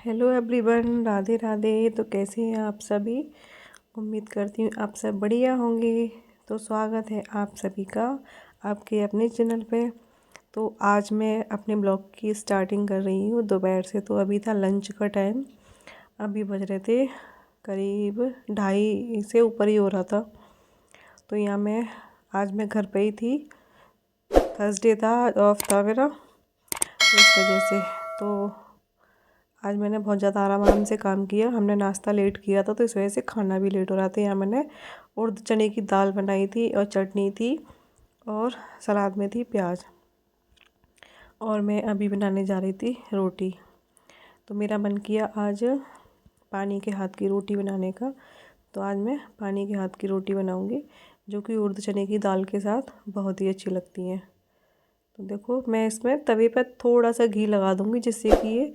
Hello everyone, Radhe Radhe. तो कैसे हैं आप सभी? उम्मीद करती हूँ आप सब बढ़िया होंगे। तो स्वागत है आप सभी का आपके अपने चैनल पे। तो आज मैं अपने ब्लॉग की स्टार्टिंग कर रही हूँ दोपहर से। तो अभी था लंच का टाइम, अभी बज रहे थे करीब 2:30 से ऊपर ही हो रहा था। तो यहाँ आज मैं घर पे ही थी, थर्सडे था, ऑफ था मेरा, इस वजह से। तो आज मैंने बहुत ज़्यादा आराम से काम किया। हमने नाश्ता लेट किया था तो इस वजह से खाना भी लेट हो रहा था। यहाँ मैंने उड़द चने की दाल बनाई थी और चटनी थी और सलाद में थी प्याज। और मैं अभी बनाने जा रही थी रोटी। तो मेरा मन किया आज पानी के हाथ की रोटी बनाने का। तो आज मैं पानी के हाथ की रोटी बनाऊंगी, जो कि उड़द चने की दाल के साथ बहुत ही अच्छी लगती हैं। तो देखो, मैं इसमें तवे पर थोड़ा सा घी लगा दूंगी, जिससे कि ये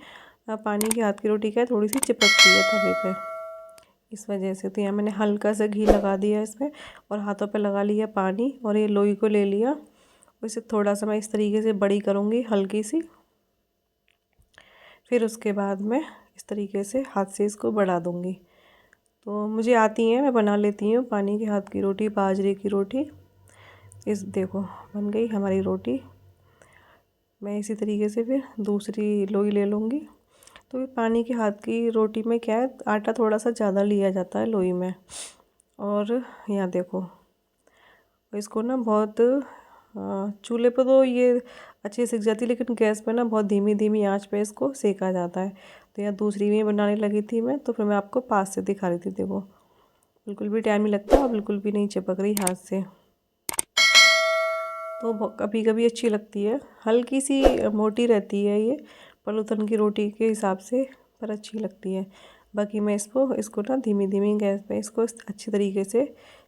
पानी की हाथ की रोटी क्या है, थोड़ी सी चिपकती है तवे पे, इस वजह से। तो यहाँ मैंने हल्का सा घी लगा दिया इसमें और हाथों पे लगा लिया पानी और ये लोई को ले लिया। इसे थोड़ा सा मैं इस तरीके से बड़ी करूँगी, हल्की सी। फिर उसके बाद मैं इस तरीके से हाथ से इसको बढ़ा दूँगी। तो मुझे आती है, मैं बना लेती हूँ पानी के हाथ की रोटी, बाजरे की रोटी। इस देखो, बन गई हमारी रोटी। मैं इसी तरीके से फिर दूसरी लोई ले लूँगी। तो पानी के हाथ की रोटी में क्या है, आटा थोड़ा सा ज़्यादा लिया जाता है लोई में। और यहाँ देखो, इसको ना बहुत चूल्हे पर तो ये अच्छे सीख जाती है, लेकिन गैस पे ना बहुत धीमी धीमी आंच पे इसको सेका जाता है। तो यहाँ दूसरी में बनाने लगी थी मैं, तो फिर मैं आपको पास से दिखा रही थी। देखो, बिल्कुल भी टाइम नहीं लगता और बिल्कुल भी नहीं चिपक रही हाथ से। तो कभी कभी अच्छी लगती है, हल्की सी मोटी रहती है ये पलूतन की रोटी के हिसाब से, पर अच्छी लगती है। बाकी मैं इसको ना धीमी धीमी गैस पे इसको अच्छी तरीके से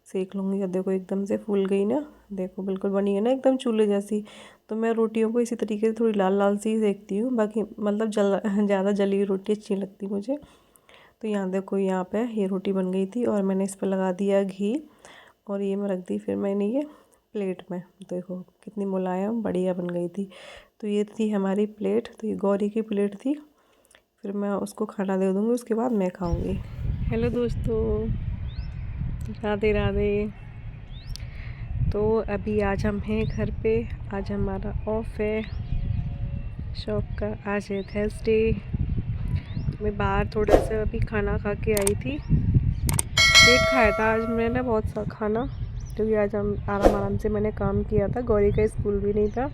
सेक लूँगी। अब देखो, एकदम से फूल गई ना, देखो बिल्कुल बनी है ना एकदम चूल्हे जैसी। तो मैं रोटियों को इसी तरीके से थोड़ी लाल लाल सी सेकती हूँ, बाकी मतलब ज़्यादा जली हुई रोटी अच्छी लगती मुझे। तो यहाँ देखो, यहाँ पे ये रोटी बन गई थी और मैंने इस पर लगा दिया घी और ये मैं रख दी फिर मैंने ये प्लेट में। देखो कितनी मुलायम बढ़िया बन गई थी। तो ये थी हमारी प्लेट। तो ये गौरी की प्लेट थी। फिर मैं उसको खाना दे दूँगी, उसके बाद मैं खाऊंगी। हेलो दोस्तों, राधे राधे। तो अभी आज हम हैं घर पे, आज हमारा ऑफ है शॉप का। आज है थर्सडे। मैं बाहर थोड़ा सा अभी खाना खा के आई थी, पेट खाया था आज मैंने बहुत सा खाना, क्योंकि आज हम आराम से मैंने काम किया था। गौरी का स्कूल भी नहीं था,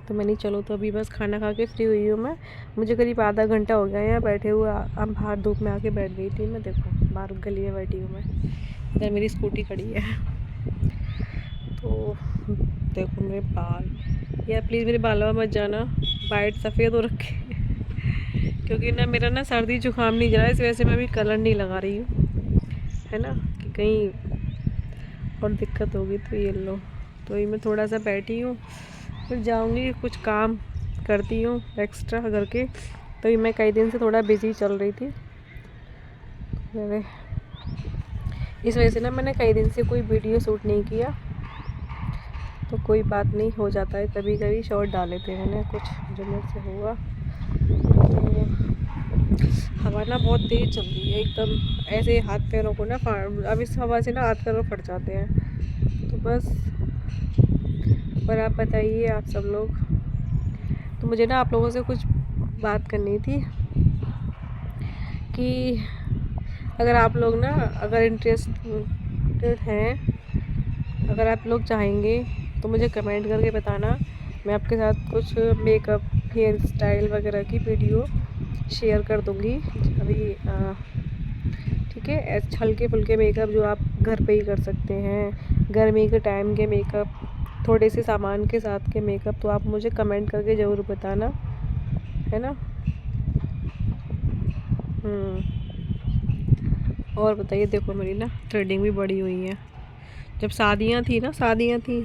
तो मैंने चलो तो अभी बस खाना खा के फ्री हुई हूँ मैं। मुझे करीब आधा घंटा हो गया यहाँ बैठे हुए। अब बाहर धूप में आके बैठ गई थी मैं। देखो, बाहर गली में बैठी हूँ मैं, इधर मेरी स्कूटी खड़ी है। तो देखो मेरे बाल, यार प्लीज़ मेरे बालों में मत जाना, वाइट सफ़ेद हो रखे क्योंकि ना मेरा ना सर्दी जुकाम नहीं जा रहा है, इस वजह से मैं अभी कलर नहीं लगा रही हूँ, है ना, कि कहीं और दिक्कत होगी। तो ये लो, तो ये मैं थोड़ा सा बैठी हूँ, फिर जाऊँगी कुछ काम करती हूँ एक्स्ट्रा घर के। तो ये मैं कई दिन से थोड़ा बिज़ी चल रही थी, इस वजह से ना मैंने कई दिन से कोई वीडियो शूट नहीं किया। तो कोई बात नहीं, हो जाता है कभी कभी, शॉर्ट डाले थे मैंने कुछ जो मेरे से हुआ। तो हवा ना बहुत तेज़ चल रही है, एकदम ऐसे हाथ पैरों को ना अब इस हवा से ना हाथ पैरों फट जाते हैं। तो बस, पर आप बताइए आप सब लोग। तो मुझे ना आप लोगों से कुछ बात करनी थी कि अगर आप लोग ना, अगर इंटरेस्टेड हैं, अगर आप लोग चाहेंगे तो मुझे कमेंट करके बताना। मैं आपके साथ कुछ मेकअप, हेयर स्टाइल वगैरह की वीडियो शेयर कर दूँगी अभी। ठीक है, हल्के फुल्के मेकअप जो आप घर पे ही कर सकते हैं, गर्मी के टाइम के मेकअप, थोड़े से सामान के साथ के मेकअप। तो आप मुझे कमेंट करके ज़रूर बताना, है ना। और बताइए, देखो मेरी ना थ्रेडिंग भी बड़ी हुई है। जब शादियाँ थी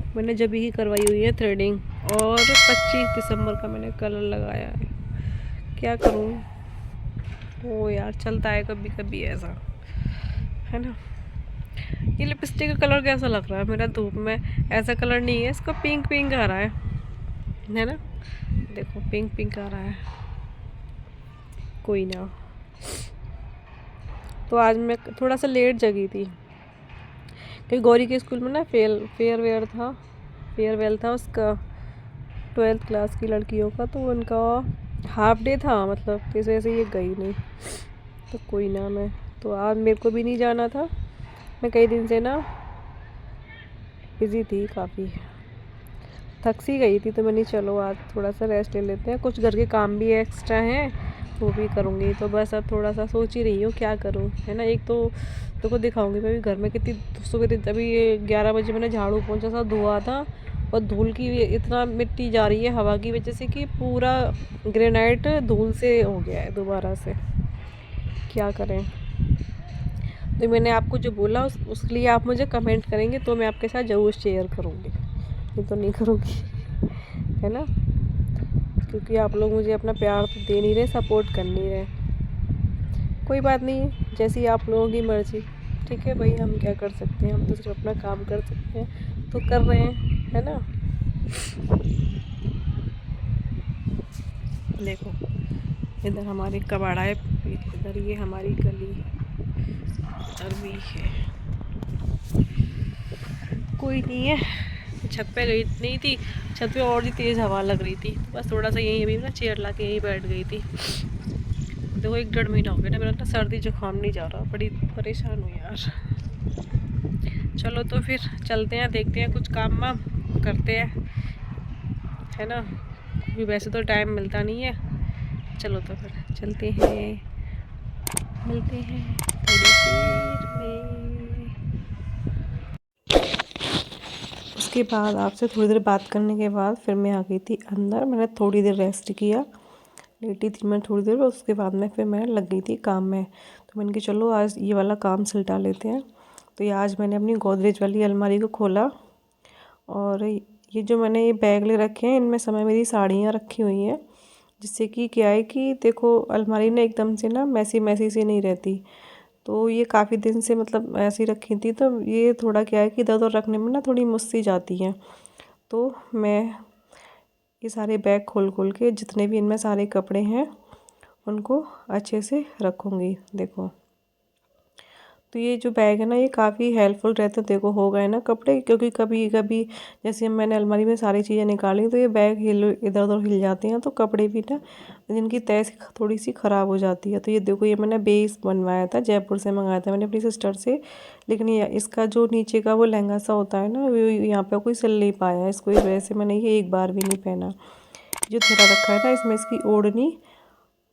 मैंने जब ही करवाई हुई है थ्रेडिंग, और 25 दिसंबर का मैंने कलर लगाया है। क्या करूँ, ओ यार चलता है कभी कभी ऐसा, है ना। ये लिपस्टिक का कलर कैसा लग रहा है मेरा धूप में, ऐसा कलर नहीं है, इसका पिंक पिंक आ रहा है ना। देखो पिंक पिंक आ रहा है। कोई ना। तो आज मैं थोड़ा सा लेट जगी थी क्योंकि गौरी के स्कूल में ना फेयरवेल था उसका, 12th क्लास की लड़कियों का, तो उनका हाफ डे था मतलब, तो इस वजह से ये गई नहीं। तो कोई ना, मैं तो आज मेरे को भी नहीं जाना था, मैं कई दिन से ना बिज़ी थी, काफ़ी थक सी गई थी, तो मैंने चलो आज थोड़ा सा रेस्ट ले लेते हैं, कुछ घर के काम भी एक्स्ट्रा हैं वो भी करूँगी। तो बस अब थोड़ा सा सोच ही रही हूँ क्या करूँ, है ना। एक तो को दिखाऊंगी मैं भी घर में कितनी सुबह, अभी 11 बजे मैंने झाड़ू पोंछा सा धुआ था, और धूल की इतना मिट्टी जा रही है हवा की वजह से कि पूरा ग्रेनाइट धूल से हो गया है दोबारा से, क्या करें। तो मैंने आपको जो बोला उसके लिए आप मुझे कमेंट करेंगे तो मैं आपके साथ ज़रूर शेयर करूँगी, ये तो नहीं करूँगी, है ना, क्योंकि आप लोग मुझे अपना प्यार तो दे नहीं रहे, सपोर्ट कर नहीं रहे। कोई बात नहीं, जैसी आप लोगों की मर्ज़ी, ठीक है भाई, हम क्या कर सकते हैं, हम तो सिर्फ अपना काम कर सकते हैं, तो कर रहे हैं, है ना। देखो इधर हमारे कबाड़ा है, इधर ये हमारी गली इधर भी है, कोई नहीं है। छत पे गई नहीं थी, छत पे और भी तेज़ हवा लग रही थी, तो बस थोड़ा सा यहीं अभी ना चेयर ला के यहीं बैठ गई थी। देखो 1-1.5 महीना हो गया ना, मेरा ना सर्दी जुकाम नहीं जा रहा, बड़ी परेशान हूँ यार। चलो तो फिर चलते हैं, देखते हैं, कुछ काम वाम करते हैं, है ना, क्योंकि वैसे तो टाइम मिलता नहीं है। चलो तो फिर चलते हैं, मिलते हैं थोड़ी देर में। उसके बाद आपसे थोड़ी देर बात करने के बाद फिर मैं आ गई थी अंदर, मैंने थोड़ी देर रेस्ट किया, लेटी थी मैं थोड़ी देर, उसके बाद में फिर मैं लग गई थी काम में। तो मैंने कहा चलो आज ये वाला काम सुलटा लेते हैं। तो ये आज मैंने अपनी गोदरेज वाली अलमारी को खोला, और ये जो मैंने ये बैग ले रखे हैं, इनमें समय मेरी साड़ियाँ रखी हुई हैं, जिससे कि क्या है कि देखो अलमारी ना एकदम से ना मैसी मैसी सी नहीं रहती। तो ये काफ़ी दिन से मतलब ऐसी रखी थी, तो ये थोड़ा क्या है कि इधर उधर रखने में ना थोड़ी मुश्किल जाती हैं। तो मैं ये सारे बैग खोल खोल के जितने भी इनमें सारे कपड़े हैं उनको अच्छे से रखूँगी। देखो तो ये जो बैग है ना, ये काफ़ी हेल्पफुल रहते हैं। देखो हो गए ना कपड़े, क्योंकि कभी कभी जैसे मैंने अलमारी में सारी चीज़ें निकाली तो ये बैग इधर उधर हिल जाते हैं, तो कपड़े भी ना जिनकी तय थोड़ी सी ख़राब हो जाती है। तो ये देखो, ये मैंने बेस बनवाया था, जयपुर से मंगाया था मैंने अपनी सिस्टर से, लेकिन ये इसका जो नीचे का वो लहंगा सा होता है ना, वो यहाँ पर कोई सिल नहीं पाया है इसको, इस वजह से मैंने ये एक बार भी नहीं पहना। जो थोड़ा रखा है ना, इसमें इसकी ओढ़नी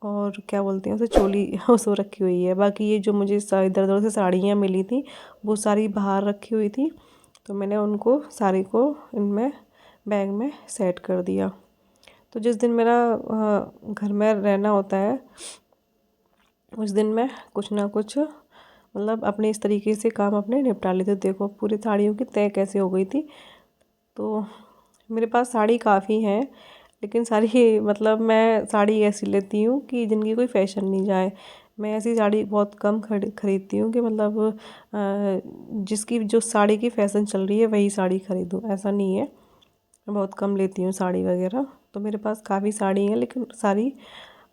और क्या बोलते हैं उसे, चोली उसको रखी हुई है। बाकी ये जो मुझे इधर उधर से साड़ियाँ मिली थी वो सारी बाहर रखी हुई थी, तो मैंने उनको सारी को इनमें बैग में सेट कर दिया। तो जिस दिन मेरा घर में रहना होता है उस दिन मैं कुछ ना कुछ मतलब अपने इस तरीके से काम अपने निपटा लेते। देखो पूरी साड़ियों की तय कैसे हो गई थी। तो मेरे पास साड़ी काफ़ी हैं, लेकिन सारी मतलब मैं साड़ी ऐसी लेती हूँ कि जिनकी कोई फैशन नहीं जाए। मैं ऐसी साड़ी बहुत कम खरीदती हूँ कि मतलब जिसकी जो साड़ी की फ़ैशन चल रही है वही साड़ी खरीदूँ, ऐसा नहीं है। मैं बहुत कम लेती हूँ साड़ी वगैरह। तो मेरे पास काफ़ी साड़ी हैं, लेकिन सारी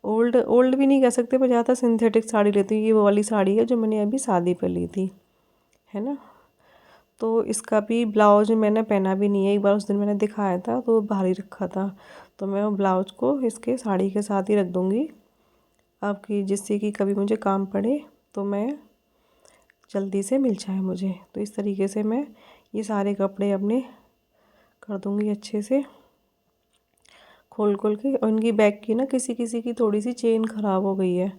ओल्ड ओल्ड भी नहीं कह सकते, मैं ज़्यादा सिंथेटिक साड़ी लेती हूँ। ये वो वाली साड़ी है जो मैंने अभी शादी पर ली थी, है ना। तो इसका भी ब्लाउज मैंने पहना भी नहीं है, एक बार उस दिन मैंने दिखाया था तो भारी रखा था, तो मैं वो ब्लाउज को इसके साड़ी के साथ ही रख दूँगी आपकी, जिससे कि कभी मुझे काम पड़े तो मैं जल्दी से मिल जाए मुझे। तो इस तरीके से मैं ये सारे कपड़े अपने कर दूँगी अच्छे से खोल खोल के। और उनकी बैग की ना किसी किसी की थोड़ी सी चेन ख़राब हो गई है,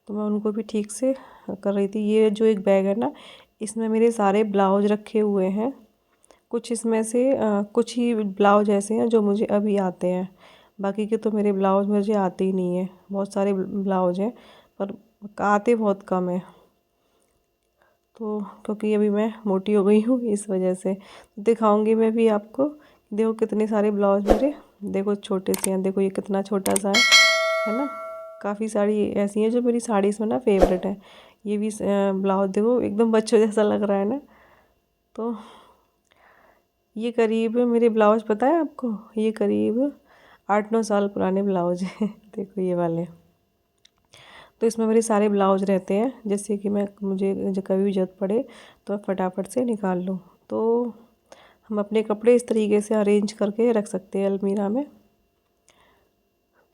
तो मैं उनको भी ठीक से कर रही थी। ये जो एक बैग है ना, इसमें मेरे सारे ब्लाउज रखे हुए हैं। कुछ इसमें से कुछ ही ब्लाउज ऐसे हैं जो मुझे अभी आते हैं, बाकी के तो मेरे ब्लाउज मुझे आते ही नहीं है। बहुत सारे ब्लाउज हैं पर आते बहुत कम है, तो क्योंकि अभी मैं मोटी हो गई हूँ इस वजह से। दिखाऊंगी मैं भी आपको, देखो कितने सारे ब्लाउज मेरे, देखो छोटे से हैं, देखो ये कितना छोटा सा है ना। काफ़ी साड़ी ऐसी हैं जो मेरी साड़ी में ना फेवरेट है। ये भी ब्लाउज देखो एकदम बच्चों जैसा लग रहा है ना। तो ये करीब मेरे ब्लाउज पता है आपको, ये करीब 8-9 साल पुराने ब्लाउज हैं देखो ये वाले। तो इसमें मेरे सारे ब्लाउज रहते हैं, जैसे कि मुझे जब कभी भी ज़रूरत पड़े तो फटाफट से निकाल लूँ। तो हम अपने कपड़े इस तरीके से अरेंज करके रख सकते हैं अलमीरा में।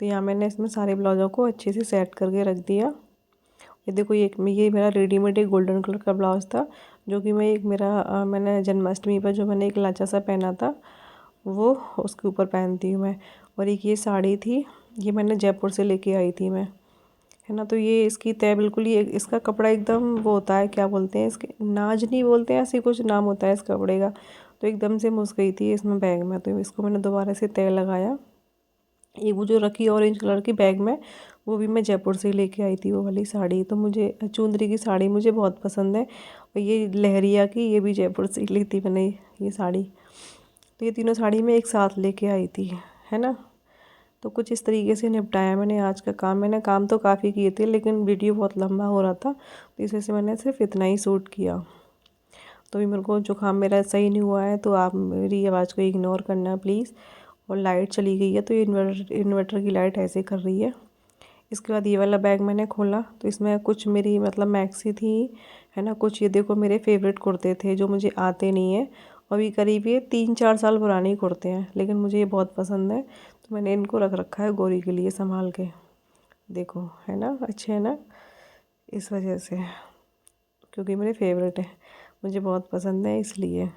तो यहाँ मैंने इसमें सारे ब्लाउज़ों को अच्छे से सेट करके रख दिया। ये देखो, ये मेरा रेडीमेड एक गोल्डन कलर का ब्लाउज़ था, जो कि मैंने जन्माष्टमी पर जो मैंने एक लाचा सा पहना था वो उसके ऊपर पहनती हूँ मैं। और एक ये साड़ी थी, ये मैंने जयपुर से लेके आई थी मैं, है ना। तो ये इसकी तय बिल्कुल ही, इसका कपड़ा एकदम वो होता है, क्या बोलते हैं इसके, नाज नहीं बोलते हैं, ऐसे कुछ नाम होता है इस कपड़े का। तो एकदम से मुस गई थी इसमें बैग में, तो इसको मैंने दोबारा से तय लगाया। ये वो जो रखी ऑरेंज कलर की बैग में, वो भी मैं जयपुर से लेके आई थी वो वाली साड़ी। तो मुझे चुंदरी की साड़ी मुझे बहुत पसंद है, और ये लहरिया की, ये भी जयपुर से ली थी मैंने ये साड़ी। तो ये तीनों साड़ी मैं एक साथ लेके आई थी, है ना। तो कुछ इस तरीके से निपटाया मैंने आज का काम। मैंने काम तो काफ़ी किए थे, लेकिन वीडियो बहुत लंबा हो रहा था, तो इस वजह से मैंने सिर्फ इतना ही शूट किया। तो भी मेरे को जो काम मेरा सही नहीं हुआ है, तो आप मेरी आवाज़ को इग्नोर करना प्लीज़। और लाइट चली गई है, तो ये इन्वर्टर की लाइट ऐसे कर रही है। इसके बाद ये वाला बैग मैंने खोला, तो इसमें कुछ मेरी मतलब मैक्सी थी, है ना। कुछ ये देखो मेरे फेवरेट कुर्ते थे जो मुझे आते नहीं हैं, अभी करीब ये 3-4 साल पुराने कुर्ते हैं, लेकिन मुझे ये बहुत पसंद है, तो मैंने इनको रख रखा है गौरी के लिए संभाल के। देखो, है ना, अच्छे है ना, इस वजह से, क्योंकि मेरे फेवरेट है, मुझे बहुत पसंद है इसलिए।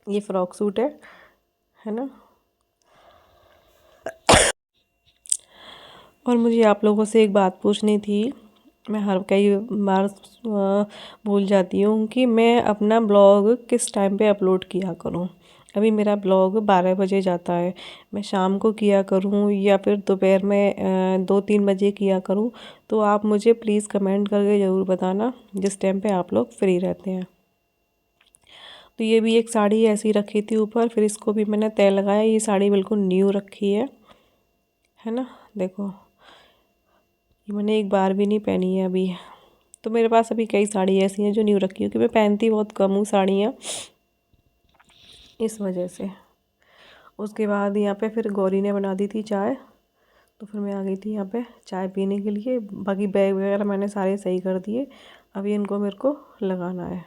ये फ़्रॉक सूट है ना। और मुझे आप लोगों से एक बात पूछनी थी, मैं हर कई बार भूल जाती हूँ कि मैं अपना ब्लॉग किस टाइम पे अपलोड किया करूँ। अभी मेरा ब्लॉग 12 बजे जाता है, मैं शाम को किया करूँ या फिर दोपहर में 2-3 बजे किया करूँ। तो आप मुझे प्लीज़ कमेंट करके ज़रूर बताना जिस टाइम पे आप लोग फ्री रहते हैं। तो ये भी एक साड़ी ऐसी रखी थी ऊपर, फिर इसको भी मैंने तय लगाया। ये साड़ी बिल्कुल न्यू रखी है ना। देखो, ये मैंने एक बार भी नहीं पहनी है अभी। तो मेरे पास अभी कई साड़ी ऐसी हैं जो न्यू रखी है, क्योंकि मैं पहनती बहुत कम हूँ साड़ियाँ, इस वजह से। उसके बाद यहाँ पे फिर गौरी ने बना दी थी चाय, तो फिर मैं आ गई थी यहाँ पे चाय पीने के लिए। बाकी बैग वगैरह मैंने सारे सही कर दिए, अभी इनको मेरे को लगाना है।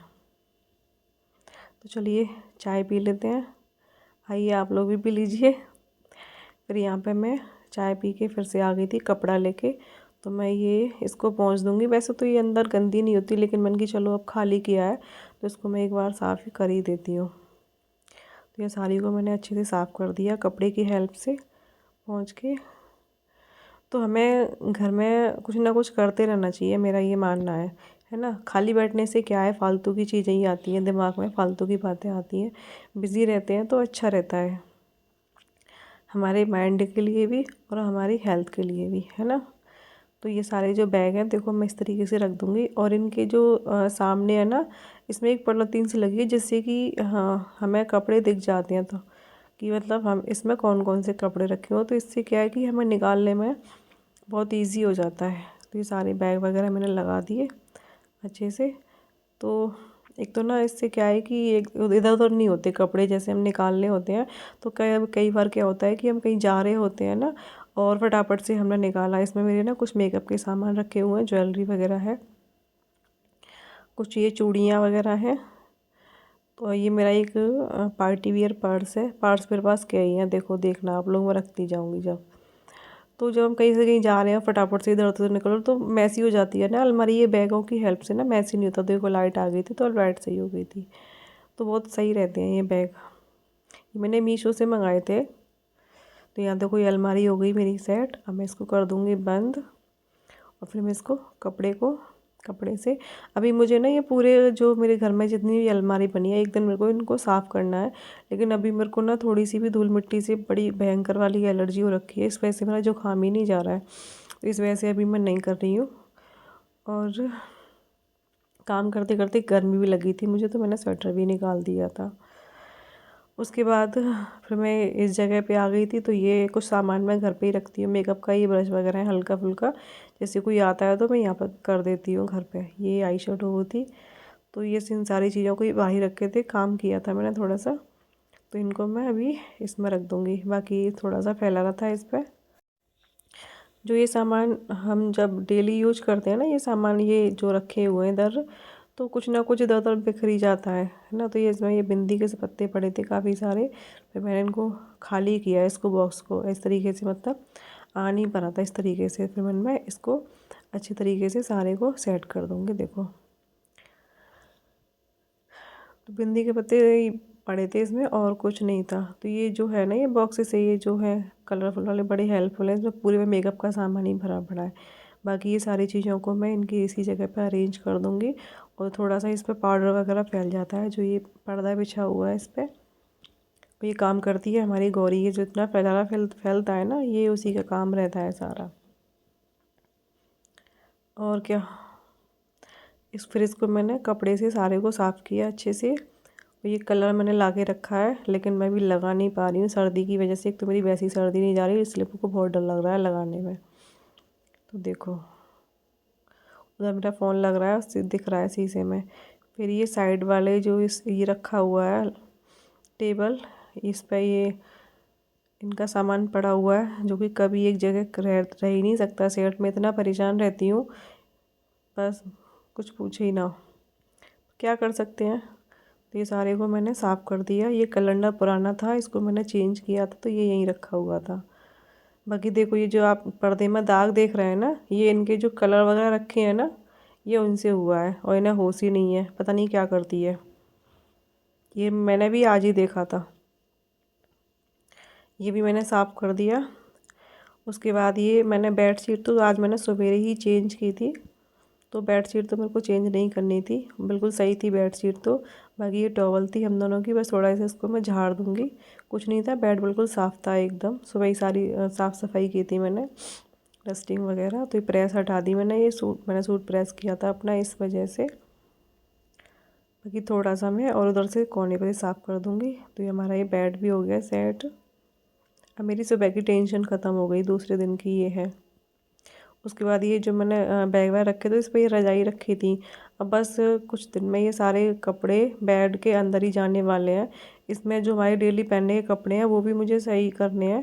तो चलिए चाय पी लेते हैं, आइए आप लोग भी पी लीजिए। फिर यहाँ पे मैं चाय पी के फिर से आ गई थी कपड़ा लेके, तो मैं ये इसको पोंछ दूँगी। वैसे तो ये अंदर गंदी नहीं होती, लेकिन मैंने कि चलो अब खाली किया है तो इसको मैं एक बार साफ़ ही कर ही देती हूँ। तो ये साड़ी को मैंने अच्छे से साफ़ कर दिया कपड़े की हेल्प से पोंछ के। तो हमें घर में कुछ ना कुछ करते रहना चाहिए, मेरा ये मानना है ना। खाली बैठने से क्या है, फालतू की चीज़ें ही आती हैं दिमाग में, फालतू की बातें आती हैं। बिज़ी रहते हैं तो अच्छा रहता है, हमारे माइंड के लिए भी और हमारी हेल्थ के लिए भी, है ना। तो ये सारे जो बैग हैं देखो मैं इस तरीके से रख दूँगी, और इनके जो सामने है ना, इसमें एक पॉलीथीन सी लगी है, जिससे कि हाँ हमें कपड़े दिख जाते हैं, तो कि मतलब हम इसमें कौन कौन से कपड़े रखे हो। तो इससे क्या है कि हमें निकालने में बहुत ईजी हो जाता है। तो ये सारे बैग वगैरह मैंने लगा दिए अच्छे से। तो एक तो ना इससे क्या है कि एक इधर उधर नहीं होते कपड़े, जैसे हम निकालने होते हैं तो कई कई बार क्या होता है कि हम कहीं जा रहे होते हैं ना, और फटाफट से हमने निकाला। इसमें मेरे ना कुछ मेकअप के सामान रखे हुए हैं, ज्वेलरी वगैरह है, कुछ ये चूड़ियाँ वगैरह हैं। तो ये मेरा एक पार्टी वियर पर्स है, पर्स मेरे पास क्या ही है, देखो देखना आप लोग, मैं रखती जाऊँगी जब। तो जब हम कहीं से कहीं जा रहे हैं फटाफट से इधर उधर निकलो तो मैसी हो जाती है ना अलमारी। ये बैगों की हेल्प से ना मैसी नहीं होता। देखो लाइट आ गई थी तो लाइट सही हो गई थी। तो बहुत सही रहते हैं ये बैग, ये मैंने मीशो से मंगाए थे। तो यहाँ देखो ये अलमारी हो गई मेरी सेट। अब मैं इसको कर दूँगी बंद, और फिर मैं इसको कपड़े से, अभी मुझे ना ये पूरे जो मेरे घर में जितनी भी अलमारी बनी है, एक दिन मेरे को इनको साफ़ करना है। लेकिन अभी मेरे को ना थोड़ी सी भी धूल मिट्टी से बड़ी भयंकर वाली एलर्जी हो रखी है, इस वजह से मेरा जो काम ही नहीं जा रहा है। तो इस वजह से अभी मैं नहीं कर रही हूँ। और काम करते करते गर्मी भी लगी थी मुझे, तो मैंने स्वेटर भी निकाल दिया था। उसके बाद फिर मैं इस जगह पे आ गई थी। तो ये कुछ सामान मैं घर पे ही रखती हूँ, मेकअप का ये ब्रश वगैरह है हल्का फुल्का, जैसे कोई आता है तो मैं यहाँ पर कर देती हूँ घर पे। ये आई शेडो वो थी, तो ये इन सारी चीज़ों को बाहर रखे थे, काम किया था मैंने थोड़ा सा, तो इनको मैं अभी इसमें रख दूँगी। बाकी थोड़ा सा फैला रहा था इस पर, जो ये सामान हम जब डेली यूज करते हैं ना, ये सामान ये जो रखे हुए हैं इधर, तो कुछ ना कुछ इधर उधर बिखरी जाता है ना। तो ये इसमें ये बिंदी के पत्ते पड़े थे काफ़ी सारे, फिर मैंने इनको खाली किया इसको, बॉक्स को इस तरीके से, मतलब आ नहीं पा रहा था इस तरीके से। फिर मैं इसको अच्छी तरीके से सारे को सेट कर दूँगी। देखो तो बिंदी के पत्ते पड़े थे इसमें और कुछ नहीं था। तो ये जो है ना, ये बॉक्स से ये जो है कलरफुल वाले बड़े हेल्पफुल है। इसमें पूरे में मेकअप का सामान ही भरा पड़ा है। बाकी ये सारी चीज़ों को मैं इनकी इसी जगह पर अरेंज कर दूँगी। और थोड़ा सा इस पर पाउडर वगैरह फैल जाता है, जो ये पर्दा बिछा हुआ है इस पर, तो ये काम करती है हमारी गौरी। ये जो इतना फैलता है ना, ये उसी का काम रहता है सारा। और क्या, इस फ्रिज को मैंने कपड़े से सारे को साफ़ किया अच्छे से। ये कलर मैंने ला के रखा है, लेकिन मैं भी लगा नहीं पा रही हूँ सर्दी की वजह से। एक तो मेरी वैसी सर्दी नहीं जा रही, इसलिए मुझको बहुत डर लग रहा है लगाने में। तो देखो उधर मेरा फ़ोन लग रहा है, उससे दिख रहा है शीशे में। फिर ये साइड वाले जो ये रखा हुआ है टेबल, इस पर ये इनका सामान पड़ा हुआ है, जो कि कभी एक जगह रह ही नहीं सकता सेट में। इतना परेशान रहती हूँ, बस कुछ पूछे ही ना, क्या कर सकते हैं। तो ये सारे को मैंने साफ़ कर दिया। ये कैलेंडर पुराना था, इसको मैंने चेंज किया था, तो ये यहीं रखा हुआ था। बाकी देखो ये जो आप पर्दे में दाग देख रहे हैं ना, ये इनके जो कलर वगैरह रखे हैं ना, ये उनसे हुआ है। और इन्हें होश ही नहीं है, पता नहीं क्या करती है। ये मैंने भी आज ही देखा था। ये भी मैंने साफ़ कर दिया। उसके बाद ये मैंने बेडशीट तो आज मैंने सवेरे ही चेंज की थी, तो बेडशीट तो मेरे को चेंज नहीं करनी थी, बिल्कुल सही थी बेडशीट तो। बाकी ये टॉवल थी हम दोनों की, बस थोड़ा सा इसको मैं झाड़ दूँगी, कुछ नहीं था। बेड बिल्कुल साफ़ था एकदम, सुबह ही सारी साफ़ सफाई की थी मैंने, डस्टिंग वगैरह। तो ये प्रेस हटा दी मैंने, ये मैंने सूट प्रेस किया था अपना, इस वजह से। बाकी थोड़ा सा मैं और उधर से कोने पर साफ़ कर दूँगी। तो ये हमारा ये बेड भी हो गया सेट। अब मेरी सुबह की टेंशन ख़त्म हो गई, दूसरे दिन की ये है। उसके बाद ये जो मैंने बैग वैग रखे थे, इस पर ये रजाई रखी थी। अब बस कुछ दिन में ये सारे कपड़े बेड के अंदर ही जाने वाले हैं। इसमें जो हमारे डेली पहनने के कपड़े हैं वो भी मुझे सही करने हैं,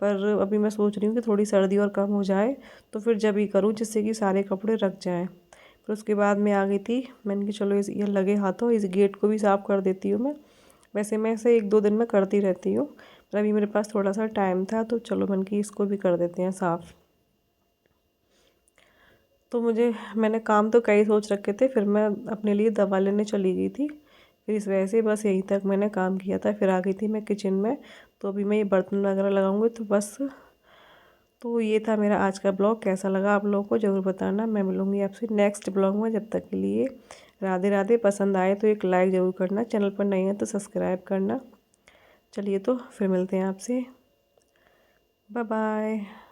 पर अभी मैं सोच रही हूँ कि थोड़ी सर्दी और कम हो जाए तो फिर जब ही करूँ, जिससे कि सारे कपड़े रख जाएँ। फिर उसके बाद मैं आ गई थी, मैंने कहा चलो ये लगे हाथों इस गेट को भी साफ़ कर देती हूँ मैं। वैसे मैं इसे 1-2 दिन में करती रहती हूँ, पर अभी मेरे पास थोड़ा सा टाइम था, तो चलो मैंने कि इसको भी कर देते हैं साफ़। तो मैंने काम तो कई सोच रखे थे, फिर मैं अपने लिए दवा लेने चली गई थी। फिर इस वजह से बस यहीं तक मैंने काम किया था, फिर आ गई थी मैं किचन में। तो अभी मैं ये बर्तन वगैरह लगाऊंगी, तो बस। तो ये था मेरा आज का ब्लॉग। कैसा लगा आप लोगों को ज़रूर बताना। मैं मिलूँगी आपसे नेक्स्ट ब्लॉग में, जब तक के लिए राधे राधे। पसंद आए तो एक लाइक ज़रूर करना, चैनल पर नए हैं तो सब्सक्राइब करना। चलिए तो फिर मिलते हैं आपसे, बाय बाय।